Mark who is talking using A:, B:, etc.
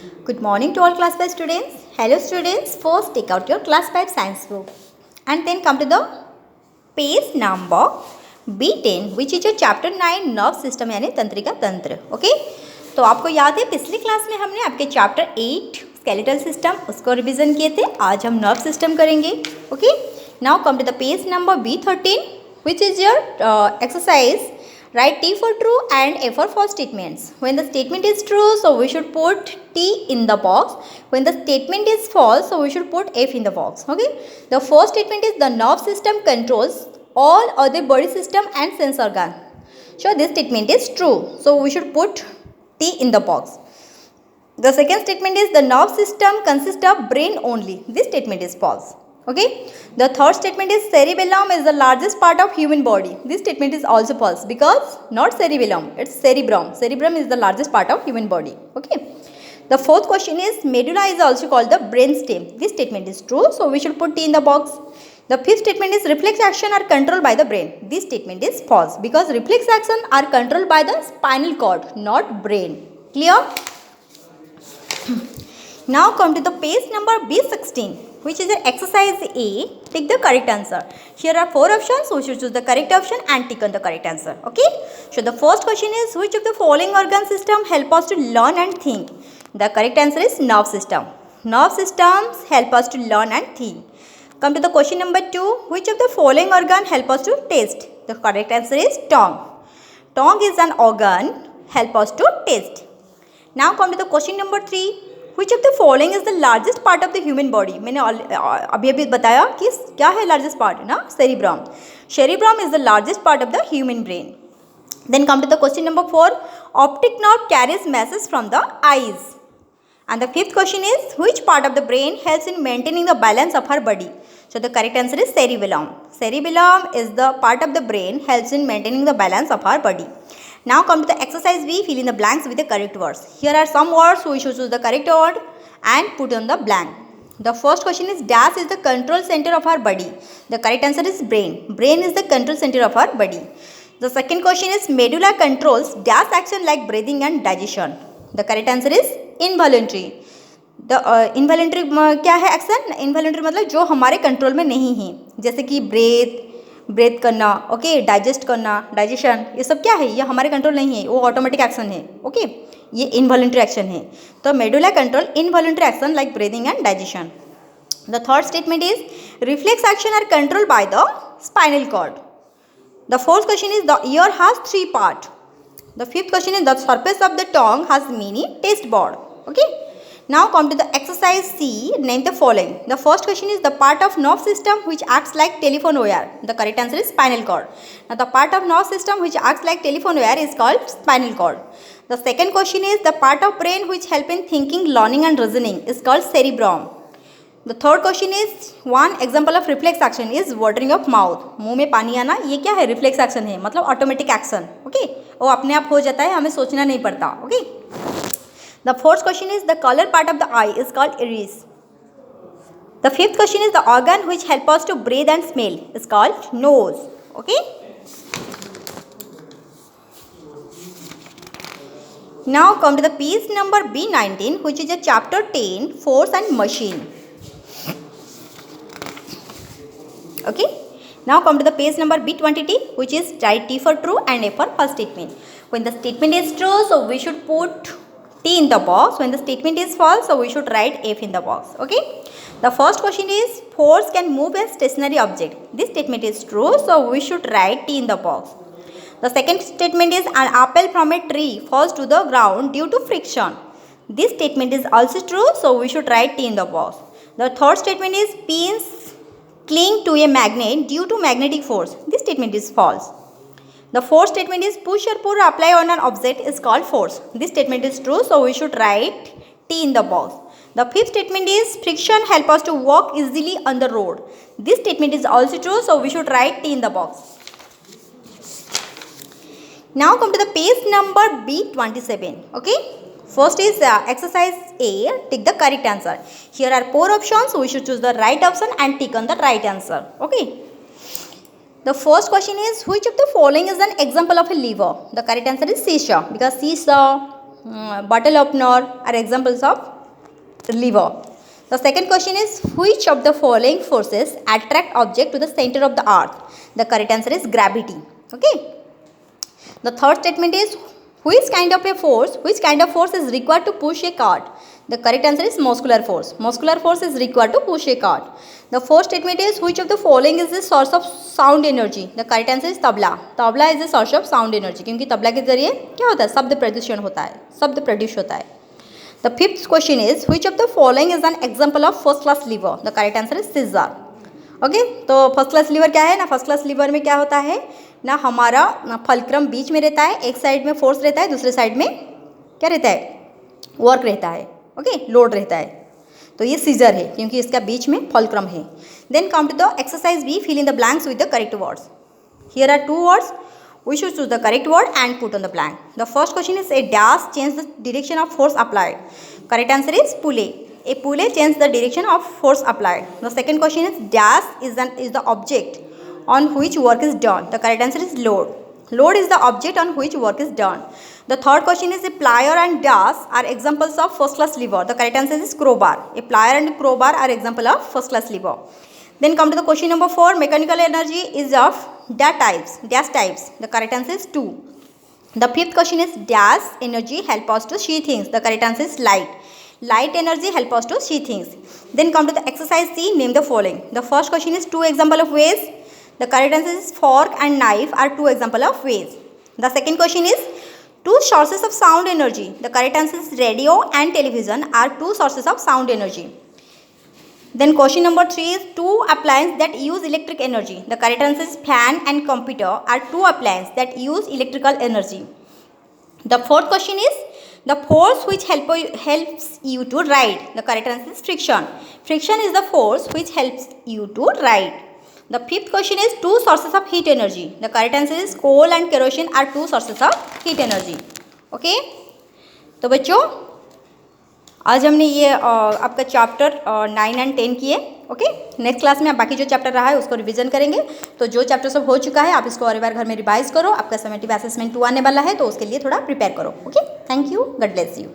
A: Good morning to all class 5 students. Hello students, first take out your class 5 science book and then come to the page number B10 which is your chapter 9 nerve system यानी तंत्रिका तंत्र. Okay, तो आपको याद है पिछली class में हमने आपके चैप्टर 8 स्केलेटल सिस्टम उसको रिवीजन किए थे. आज हम नर्व सिस्टम करेंगे. Okay, now come to the page number B13 which is your exercise. Write T for true and A for false statements. When the statement is true, so we should put T in the box. When the statement is false, so we should put F in the box. Okay. The first statement is the nerve system controls all other body system and sense organ. So this statement is true. So we should put T in the box. The second statement is the nerve system consists of brain only. This statement is false. Okay. The third statement is cerebellum is the largest part of human body. This statement is also false because not cerebellum, it's cerebrum. Cerebrum is the largest part of human body. Okay. The fourth question is medulla is also called the brain stem. This statement is true, so we should put T in the box. The fifth statement is reflex action are controlled by the brain. This statement is false because reflex action are controlled by the spinal cord, not brain. Clear? Now come to the page number B16 which is an exercise A. Take the correct answer. Here are 4 options. We should choose the correct option and tick on the correct answer. Okay. So the first question is which of the following organ system help us to learn and think? The correct answer is nerve system. Nerve systems help us to learn and think. Come to the question number 2. Which of the following organ help us to taste? The correct answer is tongue. Tongue is an organ help us to taste. Now come to the question number 3. Which of the following is the largest part of the human body? मैंने अभी बताया कि क्या है largest part ना cerebrum. Cerebrum is the largest part of the human brain. Then come to the question number 4. Optic nerve carries messages from the eyes. And the fifth question is which part of the brain helps in maintaining the balance of our body? So the correct answer is cerebellum. Cerebellum is the part of the brain helps in maintaining the balance of our body. Now come to the exercise B. Fill in the blanks with the correct words. Here are some words. We should choose the correct word and put on the blank. The first question is dash is the control center of our body. The correct answer is brain. Brain is the control center of our body. The second question is medulla controls dash action like breathing and digestion. The correct answer is involuntary. The involuntary क्या है action? Involuntary मतलब जो हमारे control में नहीं है, जैसे कि ब्रेथ करना, ओके, डाइजेस्ट करना, डाइजेशन, ये सब क्या है? ये हमारे कंट्रोल नहीं है, वो ऑटोमेटिक एक्शन है. ओके, ये इनवॉलंटरी एक्शन है. तो medulla control involuntary action like breathing and digestion. The third statement is reflex action are control by the spinal cord. The fourth question is the ear has 3 part. The fifth question is the surface of the tongue has many taste board. Okay. Now come to the exercise C. Name the following. The first question is the part of nerve system which acts like telephone wire. The correct answer is spinal cord. Now the part of nerve system which acts like telephone wire is called spinal cord. The second question is the part of brain which help in thinking, learning and reasoning is called cerebrum. The third question is one example of reflex action is watering of mouth. मुंह में पानी आना, ये क्या है? Reflex action है, मतलब automatic action. Okay, वो अपने आप हो जाता है, हमें सोचना नहीं पड़ता. Okay. The fourth question is the color part of the eye is called iris. The fifth question is the organ which help us to breathe and smell is called nose. Okay. Now come to the page number B19 which is a chapter 10 force and machine. Okay. Now come to the page number B20 which is write T for true and A for false statement. When the statement is true, so we should put T in the box. When the statement is false, so we should write F in the box. Okay. The first question is force can move a stationary object. This statement is true, so we should write T in the box. The second statement is an apple from a tree falls to the ground due to friction. This statement is also true, so we should write T in the box. The third statement is pins cling to a magnet due to magnetic force. This statement is false. The fourth statement is push or pull apply on an object is called force. This statement is true, so we should write T in the box. The fifth statement is friction help us to walk easily on the road. This statement is also true, so we should write T in the box. Now come to the page number B27. Okay. First is exercise A. Tick the correct answer. Here are 4 options. We should choose the right option and tick on the right answer. Okay. The first question is which of the following is an example of a lever? The correct answer is seesaw because seesaw, bottle opener are examples of lever. The second question is which of the following forces attract object to the center of the earth? The correct answer is gravity. Okay. The third statement is which kind of force is required to push a cart? The correct answer is muscular force. Muscular force is required to push a cart. The fourth statement is which of the following is the source of sound energy? The correct answer is tabla. Tabla is the source of sound energy क्योंकि तबला के जरिए क्या होता है, शब्द प्रदूषण होता है, शब्द प्रोड्यूस होता है. The fifth question is which of the following is an example of first class lever? The correct answer is scissor. Okay, तो फर्स्ट क्लास लीवर क्या है ना, फर्स्ट क्लास लीवर में क्या होता है ना, हमारा फलक्रम बीच में रहता है, एक साइड में फोर्स रहता है, दूसरे साइड में क्या रहता है, वर्क रहता है. ओके, लोड रहता है. तो ये सीजर है क्योंकि इसका बीच में फलक्रम है. Then come to the exercise b, fill in the blanks with the correct words. Here are two words. We should choose the correct word and put on the blank. The first question is a dash change the direction of force applied. Correct answer is pulley. A pulley changes the direction of force applied. The second question is dash is the object on which work is done. The correct answer is load. Load is the object on which work is done. The third question is a plier and dash are examples of first class lever. The correct answer is crowbar. A plier and crowbar are example of first class lever. Then come to the question number 4. Mechanical energy is of dash types. The correct answer is 2. The fifth question is dash energy help us to see things. The correct answer is light. Light energy help us to see things. Then come to the exercise C. Name the following. The first question is 2 example of ways. The correct answer is fork and knife are 2 example of ways. The second question is 2 sources of sound energy. The correct answer is radio and television are 2 sources of sound energy. Then question number 3 is 2 appliances that use electric energy. The correct answer is fan and computer are 2 appliances that use electrical energy. The fourth question is the force which helps you to ride. The correct answer is friction. Friction is the force which helps you to ride. The fifth question is 2 sources of heat energy. The correct answer is coal and kerosene are 2 sources of heat energy. Okay? तो बच्चों आज हमने ये आपका chapter 9 and 10 किए. Okay, next class में आप बाकी जो चैप्टर रहा है उसको रिवीजन करेंगे. तो जो चैप्टर सब हो चुका है आप इसको और एक बार घर में रिवाइज करो. आपका समेटिव असेसमेंट 2 आने वाला है तो उसके लिए थोड़ा प्रिपेयर करो. Okay, thank you, God bless you.